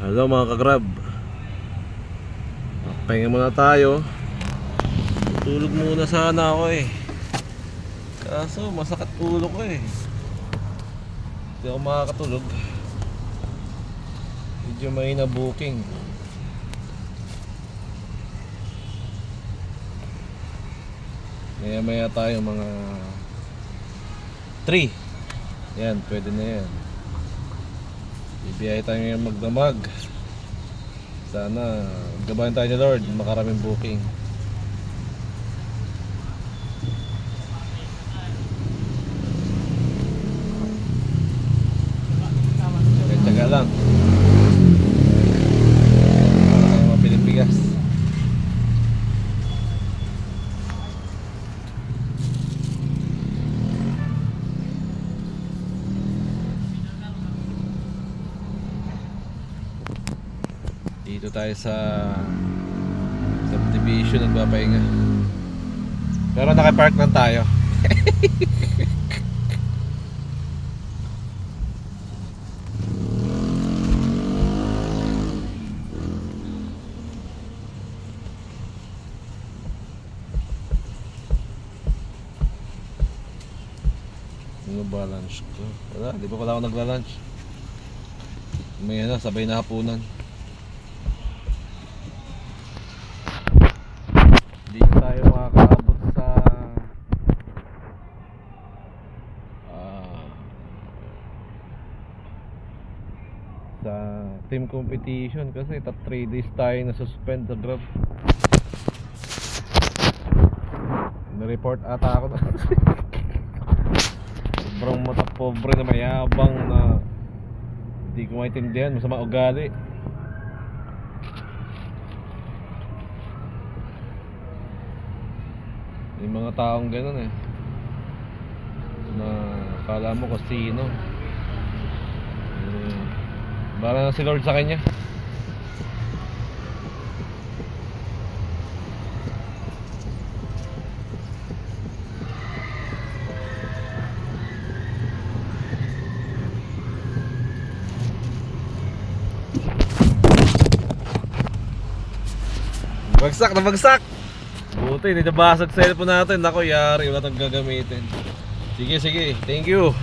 Hello mga kagrab. Pahinga muna tayo. Tulog muna sana ako eh. Kaso masakit ulo ko eh. Hindi ako makakatulog. Medyo may na-booking. Maya tayo mga 3. Yan, pwede na yan. Ibiyahe tayo ngayon magdamag. Sana gabayan tayo ni Lord, makaraming booking. Tsaga lang para tayo mapiling bigas. Dito tayo sa subdivision, nagpapahinga. Pero nakapark lang tayo. Ano ba lunch ko? Wala, di ba pala ako nagla-lunch? May sabay na hapunan. Hindi tayo makakaabot sa team competition kasi 3 days tayo na-suspend sa Grab. Na-report ata ako na. Sobrang mata pobre na mayabang na hindi ko maintindihan, masama ugali. May mga taong gano'n eh, na akala mo kung sino. Para na si Lord sa kanya. Bagsak na bagsak. Buti, hindi nabasag cellphone natin. Ako, yari, wala tayong gagamitin. Sige, thank you.